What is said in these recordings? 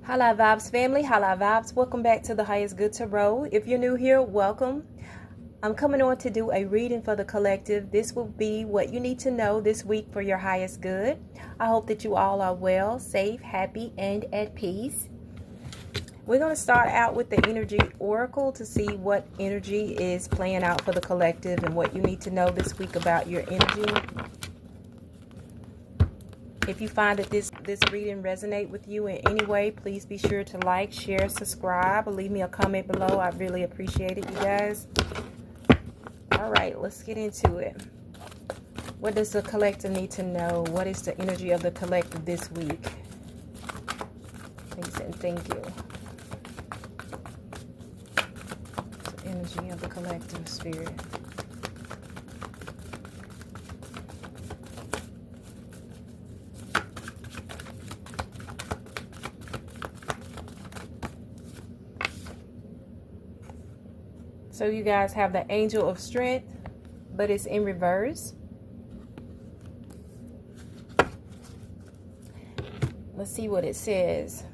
Holla Vibes family, Holla Vibes. Welcome back to the Highest Good Tarot. If you're new here, welcome. I'm coming on to do a reading for the collective. This will be what you need to know this week for your highest good. I hope that you all are well, safe, happy, and at peace. We're going to start out with the energy oracle to see what energy is playing out for the collective and what you need to know this week about your energy. If you find that this reading resonate with you in any way, please be sure to like, share, subscribe, or leave me a comment below. I really appreciate it, you guys. All right, let's get into it. What does the collective need to know? What is the energy of the collective this week? Please and thank you. The energy of the collective spirit. So you guys have the Angel of Strength, but it's in reverse. Let's see what it says.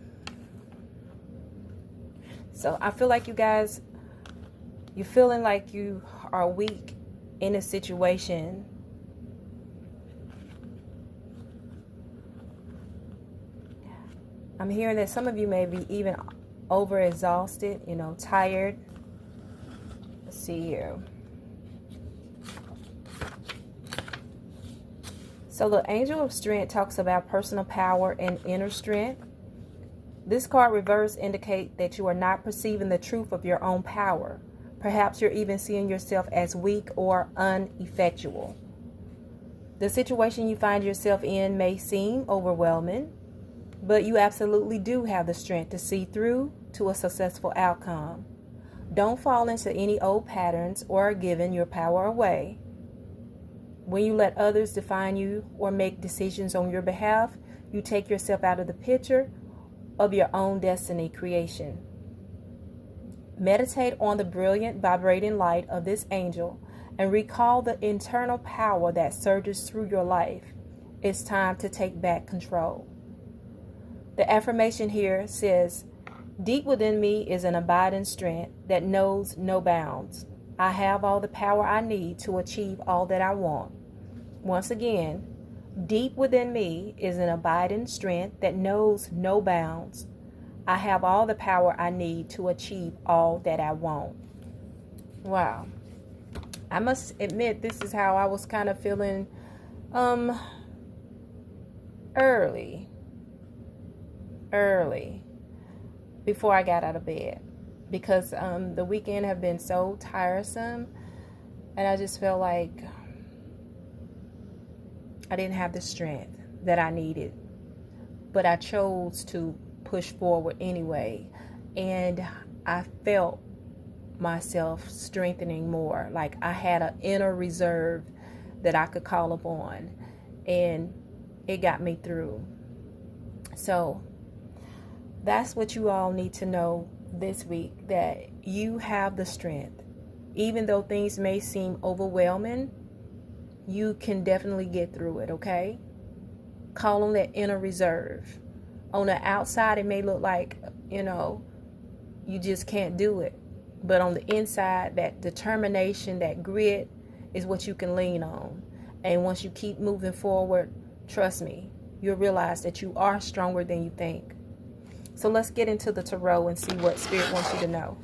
So I feel like you guys, you're feeling like you are weak in a situation. I'm hearing that some of you may be even overexhausted, tired. See here. So the Angel of Strength talks about personal power and inner strength. This card reverse indicates that you are not perceiving the truth of your own power. Perhaps you're even seeing yourself as weak or ineffectual. The situation you find yourself in may seem overwhelming, but you absolutely do have the strength to see through to a successful outcome. Don't fall into any old patterns or giving your power away. When you let others define you or make decisions on your behalf, you take yourself out of the picture of your own destiny creation. Meditate on the brilliant vibrating light of this angel and recall the internal power that surges through your life. It's time to take back control. The affirmation here says, deep within me is an abiding strength that knows no bounds. I have all the power I need to achieve all that I want. Once again, deep within me is an abiding strength that knows no bounds. I have all the power I need to achieve all that I want. Wow. I must admit, this is how I was kind of feeling early. Before I got out of bed, because the weekend have been so tiresome, and I just felt like I didn't have the strength that I needed, but I chose to push forward anyway, and I felt myself strengthening more, like I had an inner reserve that I could call upon, and it got me through. So that's what you all need to know this week, that you have the strength. Even though things may seem overwhelming, you can definitely get through it, okay? Call on that inner reserve. On the outside, it may look like, you just can't do it. But on the inside, that determination, that grit is what you can lean on. And once you keep moving forward, trust me, you'll realize that you are stronger than you think. So let's get into the tarot and see what Spirit wants you to know.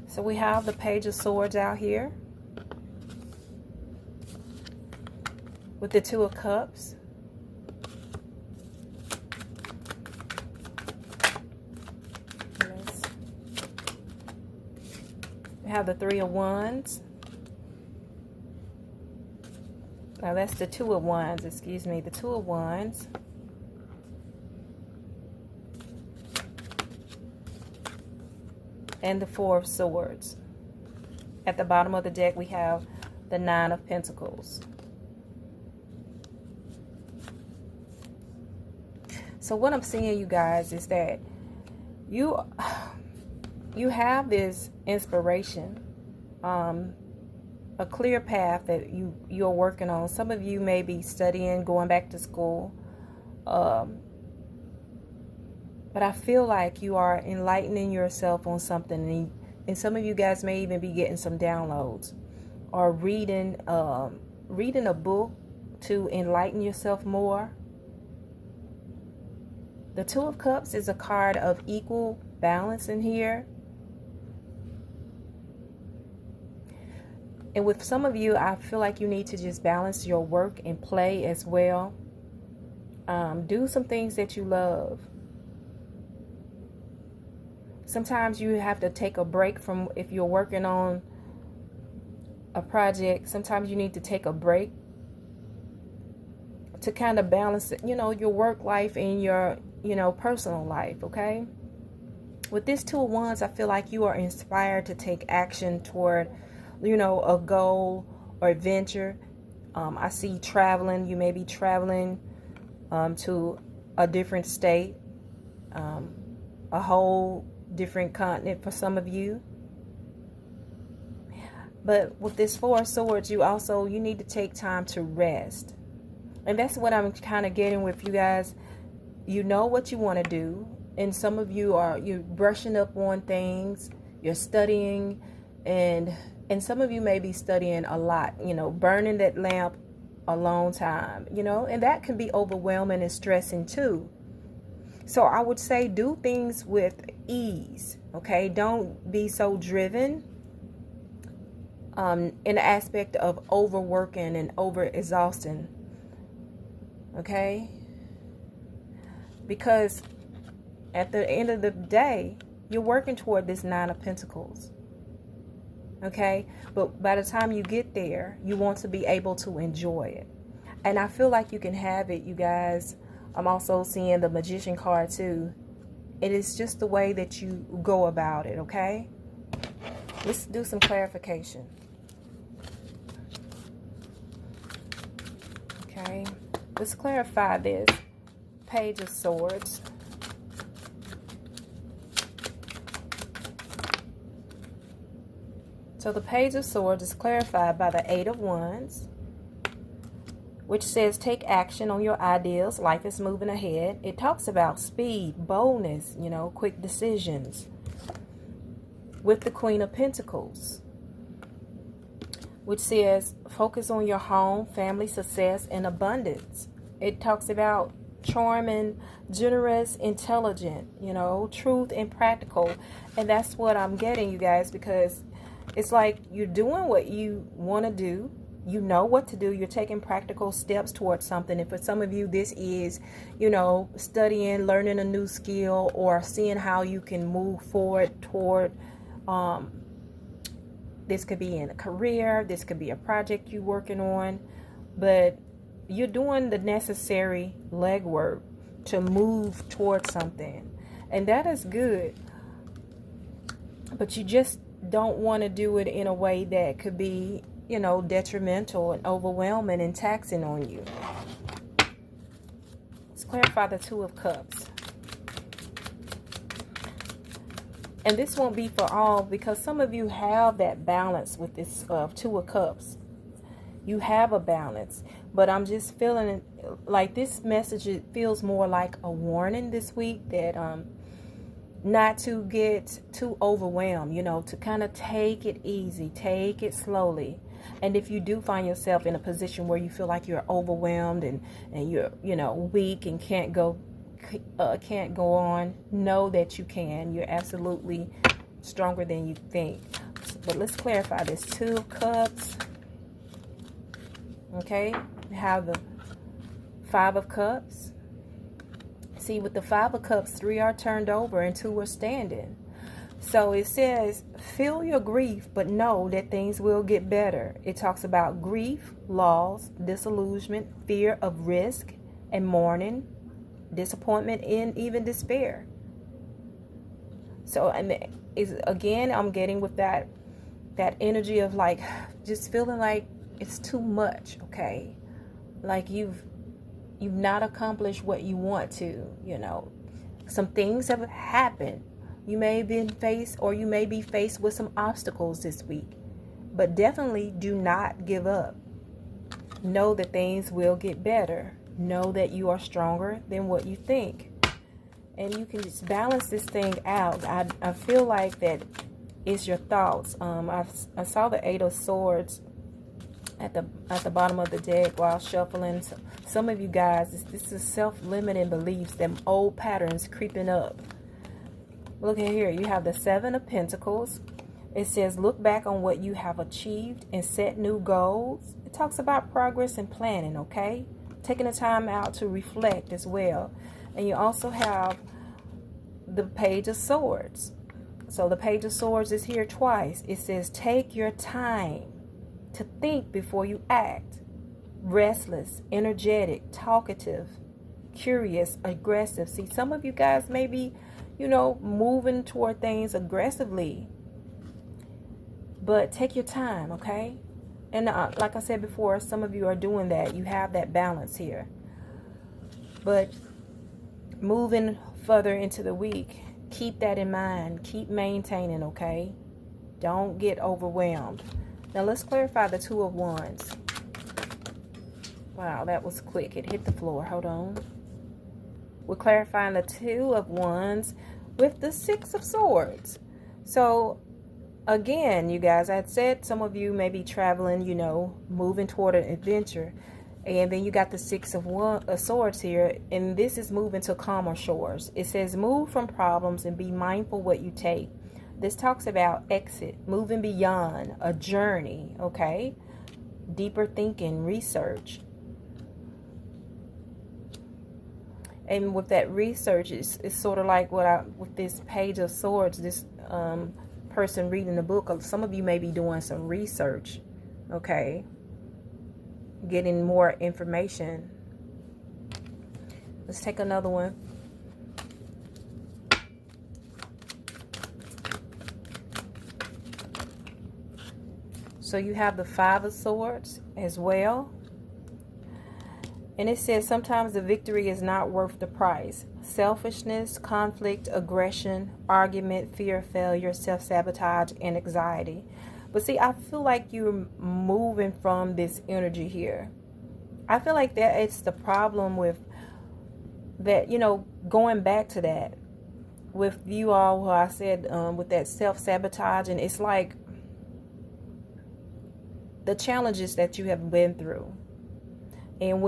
So we have the Page of Swords out here with the Two of Cups. We have the Three of Wands. Now that's the Two of Wands, excuse me, the Two of Wands. And the Four of Swords. At the bottom of the deck we have the Nine of Pentacles. So what I'm seeing, you guys, is that you have this inspiration. a clear path that you're working on. Some of you may be studying, going back to school. But I feel like you are enlightening yourself on something, and some of you guys may even be getting some downloads, or reading a book to enlighten yourself more. The Two of Cups is a card of equal balance in here. And with some of you, I feel like you need to just balance your work and play as well. Do some things that you love. Sometimes you have to take a break from, if you're working on a project, sometimes you need to take a break to kind of balance, your work life and your, personal life, okay? With this Two of Wands, I feel like you are inspired to take action toward, a goal or adventure. I see traveling. You may be traveling to a different state, a whole different continent for some of you. But with this Four of Swords, you need to take time to rest. And that's what I'm kind of getting with you guys. You know what you want to do. And some of you you're brushing up on things. You're studying. And some of you may be studying a lot. Burning that lamp a long time. And that can be overwhelming and stressing too. So I would say do things with ease, okay? Don't be so driven in the aspect of overworking and over-exhausting, okay? Because at the end of the day, you're working toward this Nine of Pentacles, okay? But by the time you get there, you want to be able to enjoy it. And I feel like you can have it, you guys. I'm also seeing the Magician card too. It is just the way that you go about it, okay? Let's do some clarification. Okay, let's clarify this. Page of Swords. So the Page of Swords is clarified by the Eight of Wands, which says take action on your ideals. Life is moving ahead. It talks about speed, boldness, quick decisions. With the Queen of Pentacles, which says focus on your home, family, success, and abundance. It talks about charming, generous, intelligent, truth and practical. And that's what I'm getting, you guys, because it's like you're doing what you want to do. You know what to do. You're taking practical steps towards something. And for some of you, this is, studying, learning a new skill, or seeing how you can move forward toward, this could be in a career. This could be a project you're working on. But you're doing the necessary legwork to move towards something. And that is good. But you just don't want to do it in a way that could be, detrimental and overwhelming and taxing on you. Let's clarify the Two of Cups. And this won't be for all, because some of you have that balance with this Two of Cups. You have a balance, but I'm just feeling like this message, it feels more like a warning this week that not to get too overwhelmed, to kind of take it easy, take it slowly. And if you do find yourself in a position where you feel like you're overwhelmed and you're, weak and can't go on, know that you can. You're absolutely stronger than you think. But let's clarify this. Two of Cups. Okay, we have the Five of Cups. See, with the Five of Cups, 3 are turned over and 2 are standing. So it says, feel your grief, but know that things will get better. It talks about grief, loss, disillusionment, fear of risk, and mourning, disappointment, and even despair. So, and again, I'm getting with that energy of like, just feeling like it's too much, okay? Like you've not accomplished what you want to, Some things have happened. You may have been faced, or you may be faced with some obstacles this week. but definitely do not give up. Know that things will get better. Know that you are stronger than what you think. And you can just balance this thing out. I feel like that it's your thoughts. I saw the Eight of Swords at the bottom of the deck while shuffling. Some of you guys, this is self-limiting beliefs, them old patterns creeping up. Look at here. You have the Seven of Pentacles. It says, look back on what you have achieved and set new goals. It talks about progress and planning, okay? Taking the time out to reflect as well. And you also have the Page of Swords. So the Page of Swords is here twice. It says, take your time to think before you act. Restless, energetic, talkative, curious, aggressive. See, some of you guys may be, moving toward things aggressively. But take your time, okay? And like I said before, some of you are doing that. You have that balance here. But moving further into the week, keep that in mind. Keep maintaining, okay? Don't get overwhelmed. Now let's clarify the Two of Wands. Wow, that was quick. It hit the floor. Hold on. We're clarifying the Two of Wands with the Six of Swords. So again, you guys, I said some of you may be traveling, moving toward an adventure. And then you got the Six of Swords here. And this is moving to calmer shores. It says move from problems and be mindful what you take. This talks about exit, moving beyond, a journey, okay? Deeper thinking, research. And with that research, it's sort of like with this Page of Swords, this person reading the book, some of you may be doing some research, okay? Getting more information. Let's take another one. So you have the Five of Swords as well. And it says sometimes the victory is not worth the price. Selfishness, conflict, aggression, argument, fear of failure, self-sabotage, and anxiety. But see, I feel like you're moving from this energy here. I feel like that it's the problem with that, going back to that. With you all, who I said, with that self-sabotage, and it's like the challenges that you have been through. And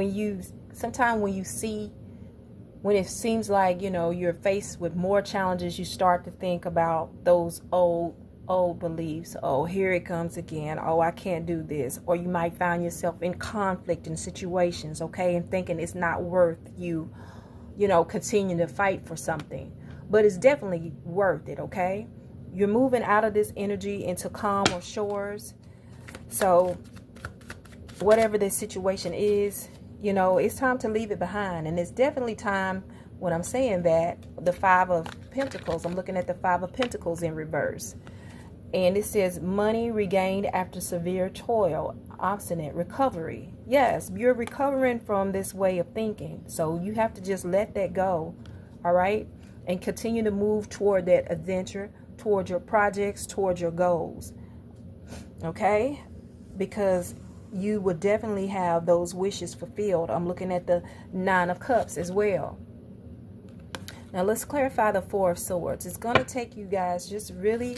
sometimes when it seems like, you're faced with more challenges, you start to think about those old beliefs. Oh, here it comes again. Oh, I can't do this. Or you might find yourself in conflict in situations, okay, and thinking it's not worth you, continuing to fight for something. But it's definitely worth it, okay? You're moving out of this energy into calmer shores. So whatever this situation is, it's time to leave it behind. And it's definitely time, when I'm saying that, the Five of Pentacles, I'm looking at the Five of Pentacles in reverse. And it says money regained after severe toil, obstinate recovery. Yes, you're recovering from this way of thinking. So you have to just let that go, all right? And continue to move toward that adventure, toward your projects, toward your goals, okay? Because you would definitely have those wishes fulfilled. I'm looking at the Nine of Cups as well. Now let's clarify the Four of Swords. It's going to take you guys just really,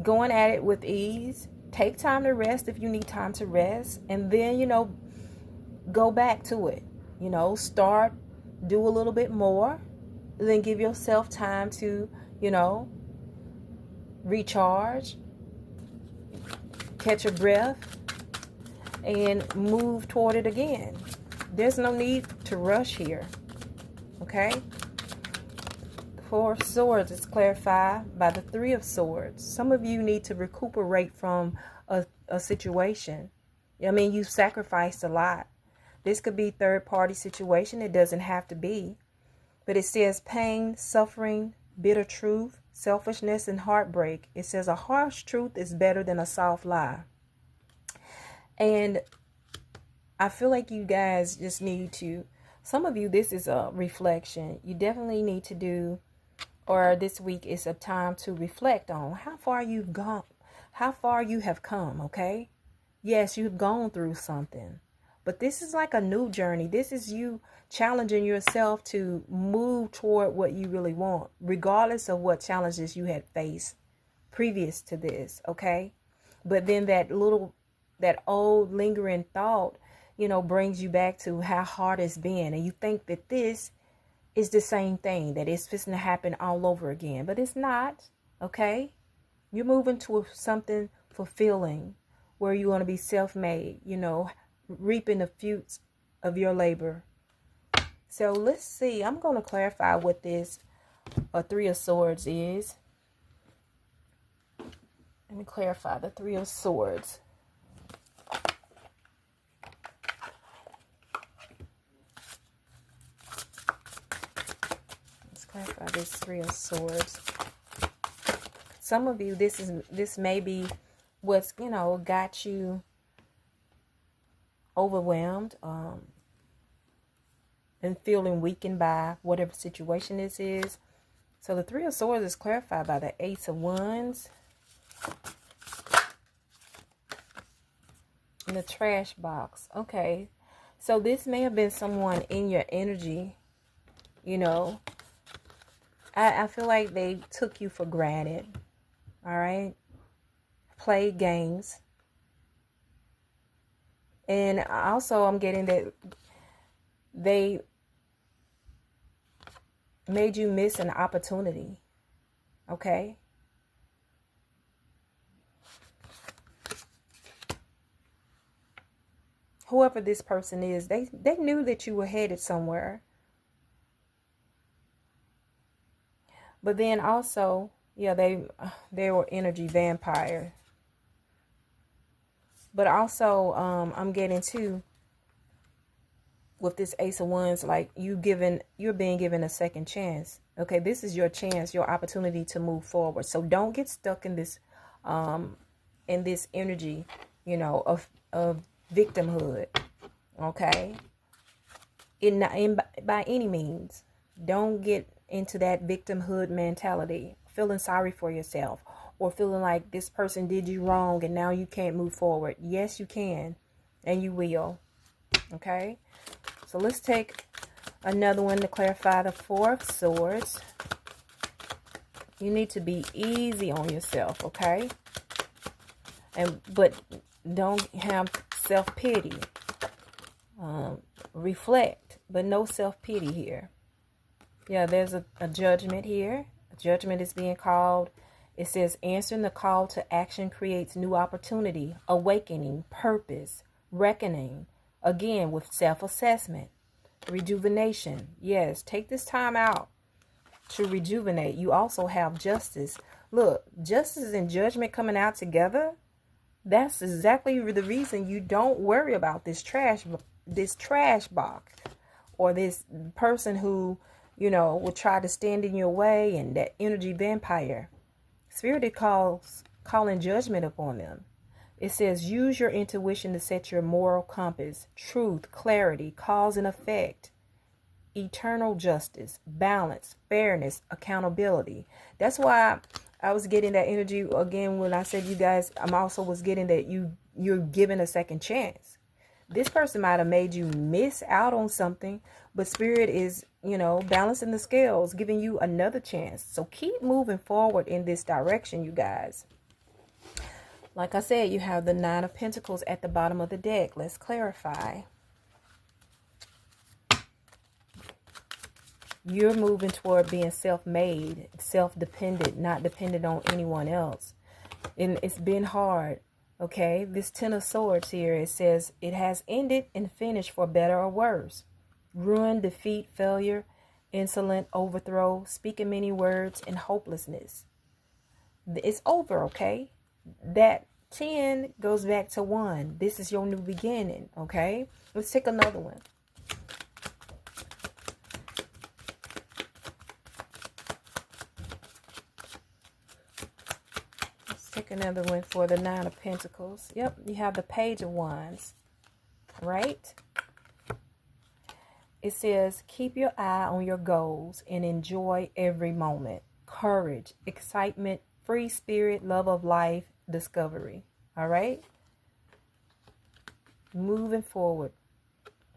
going at it with ease. Take time to rest if you need time to rest. And then, go back to it. Start, do a little bit more. Then give yourself time to, recharge. Catch your breath and move toward it again. There's no need to rush here. Okay? The Four of Swords is clarified by the Three of Swords. Some of you need to recuperate from a situation. You've sacrificed a lot. This could be third-party situation. It doesn't have to be. But it says pain, suffering, bitter truth, selfishness, and heartbreak. It says a harsh truth is better than a soft lie. And I feel like you guys just need to, some of you, this is a reflection. You definitely need to do, or this week is a time to reflect on how far you've gone, how far you have come, okay? Yes, you've gone through something, but this is like a new journey. This is you challenging yourself to move toward what you really want, regardless of what challenges you had faced previous to this, okay? But then that old lingering thought, brings you back to how hard it's been. And you think that this is the same thing, that it's fixing to happen all over again. But it's not, okay? You're moving to something fulfilling where you want to be self-made, reaping the fruits of your labor. So let's see. I'm going to clarify what this Three of Swords is. Let me clarify the Three of Swords. Let's clarify this Three of Swords. Some of you, this may be what's, got you overwhelmed and feeling weakened by whatever situation this is. So the Three of Swords is clarified by the Ace of Wands and the trash box. Okay, so this may have been someone in your energy. I feel like they took you for granted. All right, played games. And also I'm getting that they made you miss an opportunity. Okay? Whoever this person is, they knew that you were headed somewhere. But then also, yeah, they were energy vampire. But also, I'm getting too, with this Ace of Wands, like you're being given a second chance. Okay, this is your chance, your opportunity to move forward. So don't get stuck in this energy, of victimhood. Okay, by any means, don't get into that victimhood mentality, feeling sorry for yourself, or feeling like this person did you wrong and now you can't move forward. Yes, you can, and you will. Okay, so let's take another one to clarify the Four of Swords. You need to be easy on yourself, okay? But don't have self-pity. Reflect, but no self-pity here. Yeah, there's a judgment here. A judgment is being called. It says answering the call to action creates new opportunity, awakening, purpose, reckoning. Again, with self-assessment, rejuvenation. Yes, take this time out to rejuvenate. You also have justice. Look, justice and judgment coming out together. That's exactly the reason you don't worry about this trash box or this person who, will try to stand in your way, and that energy vampire. Spirit is calling judgment upon them. It says, use your intuition to set your moral compass, truth, clarity, cause and effect, eternal justice, balance, fairness, accountability. That's why I was getting that energy again when I said, you guys, I'm also was getting that you're given a second chance. This person might have made you miss out on something, but Spirit is, balancing the scales, giving you another chance. So keep moving forward in this direction, you guys. Like I said, you have the Nine of Pentacles at the bottom of the deck. Let's clarify. You're moving toward being self-made, self-dependent, not dependent on anyone else. And it's been hard, okay? This Ten of Swords here, it says it has ended and finished for better or worse. Ruin, defeat, failure, insolent, overthrow, speaking many words, and hopelessness. It's over, okay? That 10 goes back to 1. This is your new beginning, okay? Let's take another one. Let's take another one for the Nine of Pentacles. Yep, you have the Page of Wands, right? It says, keep your eye on your goals and enjoy every moment. Courage, excitement, free spirit, love of life, self-discovery. All right? Moving forward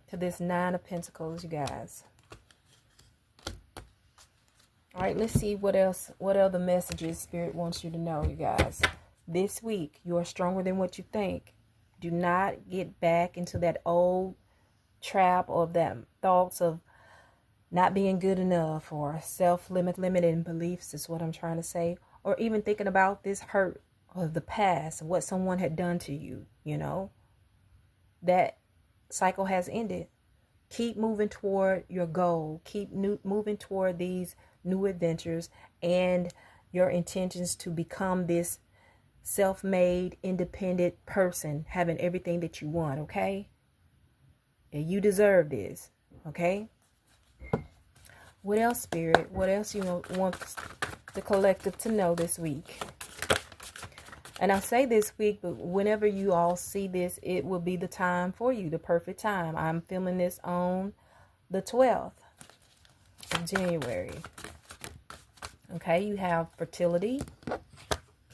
to this Nine of Pentacles, you guys. All right, let's see what else, what other messages Spirit wants you to know, you guys. This week, you are stronger than what you think. Do not get back into that old trap of that thoughts of not being good enough, or self-limiting beliefs is what I'm trying to say. Or even thinking about this hurt of the past, what someone had done to you, you know. That cycle has ended. Keep moving toward your goal. Keep moving toward these new adventures and your intentions to become this self-made, independent person, having everything that you want, okay? And you deserve this, okay? What else, Spirit? What else you want the collective to know this week? And I say this week, but whenever you all see this, it will be the time for you, the perfect time. I'm filming this on the 12th of January. Okay, you have fertility.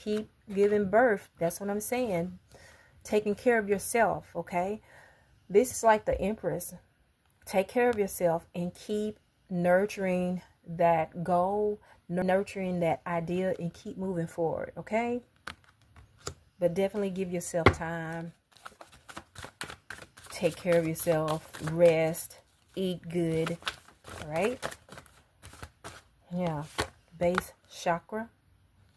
Keep giving birth. That's what I'm saying. Taking care of yourself, okay? This is like the Empress. Take care of yourself and keep nurturing that goal, nurturing that idea, and keep moving forward, okay? But definitely give yourself time. Take care of yourself. Rest. Eat good. All right? Yeah. Base chakra.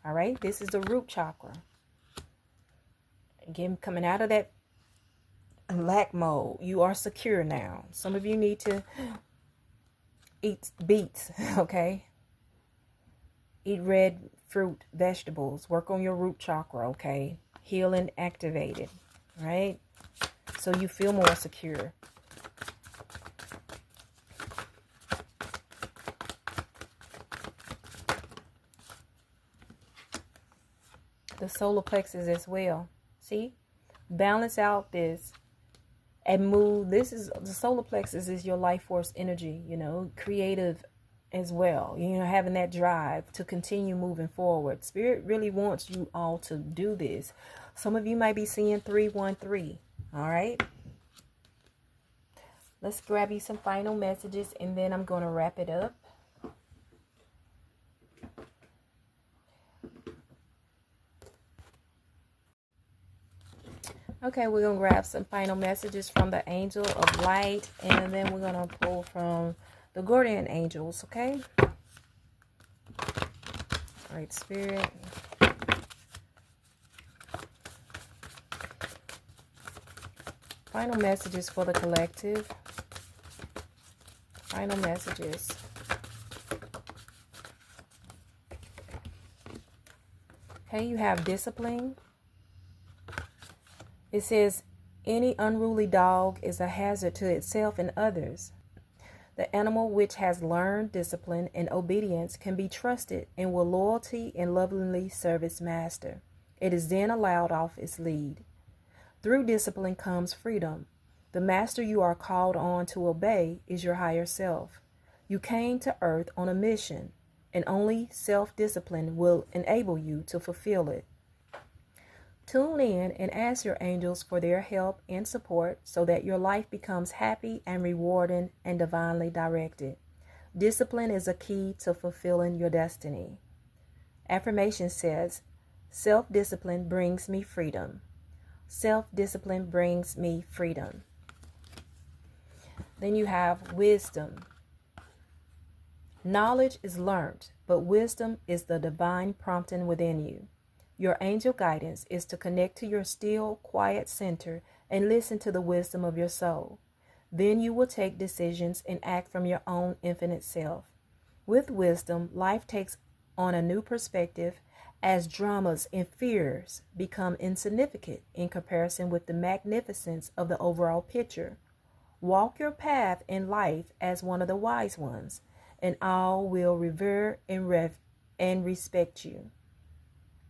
All right? This is the root chakra. Again, coming out of that lack mode. You are secure now. Some of you need to eat beets, okay? Eat red fruit, vegetables. Work on your root chakra, okay? Healing activated, right? So you feel more secure. The solar plexus as well. See? Balance out this and move. This is the solar plexus is your life force energy, you know, creative as well, you know, having that drive to continue moving forward. Spirit really wants you all to do this. Some of you might be seeing 313. All right, let's grab you some final messages and then I'm going to wrap it up. Okay, we're going to grab some final messages from the Angel of Light, and then we're going to pull from the Guardian Angels, okay? All right, Spirit. Final messages for the collective. Final messages. Okay, you have discipline. It says, any unruly dog is a hazard to itself and others. The animal which has learned discipline and obedience can be trusted and will loyalty and lovingly serve its master. It is then allowed off its lead. Through discipline comes freedom. The master you are called on to obey is your higher self. You came to earth on a mission, and only self-discipline will enable you to fulfill it. Tune in and ask your angels for their help and support so that your life becomes happy and rewarding and divinely directed. Discipline is a key to fulfilling your destiny. Affirmation says, self-discipline brings me freedom. Self-discipline brings me freedom. Then you have wisdom. Knowledge is learned, but wisdom is the divine prompting within you. Your angel guidance is to connect to your still, quiet center and listen to the wisdom of your soul. Then you will take decisions and act from your own infinite self. With wisdom, life takes on a new perspective as dramas and fears become insignificant in comparison with the magnificence of the overall picture. Walk your path in life as one of the wise ones, and all will revere and respect you.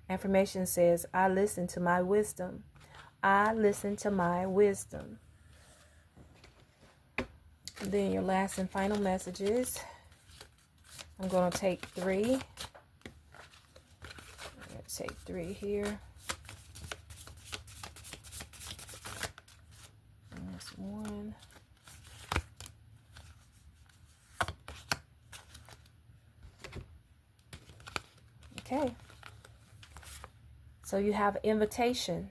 Affirmation says, I listen to my wisdom. I listen to my wisdom. Then your last and final messages. I'm going to take 3. I'm going to take 3 here. Okay. So you have invitation.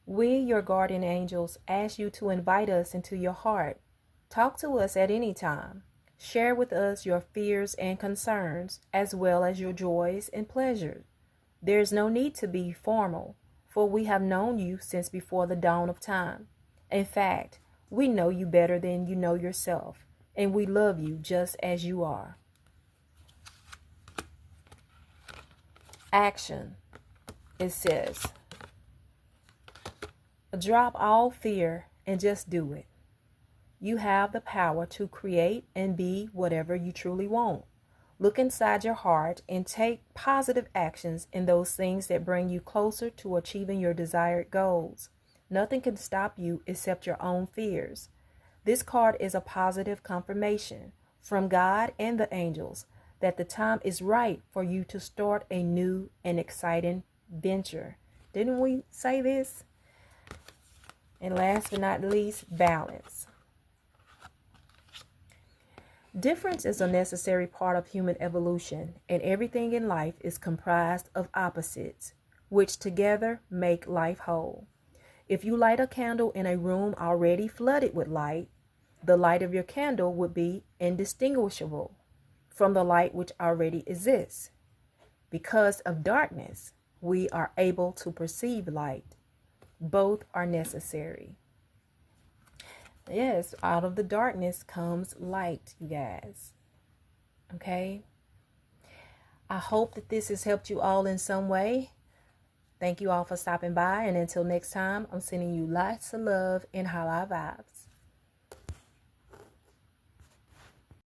We, your guardian angels, ask you to invite us into your heart. Talk to us at any time. Share with us your fears and concerns, as well as your joys and pleasures. There is no need to be formal, for we have known you since before the dawn of time. In fact, we know you better than you know yourself, and we love you just as you are. Action. It says, drop all fear and just do it. You have the power to create and be whatever you truly want. Look inside your heart and take positive actions in those things that bring you closer to achieving your desired goals. Nothing can stop you except your own fears. This card is a positive confirmation from God and the angels that the time is right for you to start a new and exciting venture. Didn't we say this? And last but not least, balance. Difference is a necessary part of human evolution, and everything in life is comprised of opposites, which together make life whole. If you light a candle in a room already flooded with light, the light of your candle would be indistinguishable from the light which already exists. Because of darkness, we are able to perceive light. Both are necessary. Yes, out of the darkness comes light, you guys. Okay? I hope that this has helped you all in some way. Thank you all for stopping by. And until next time, I'm sending you lots of love and high vibes.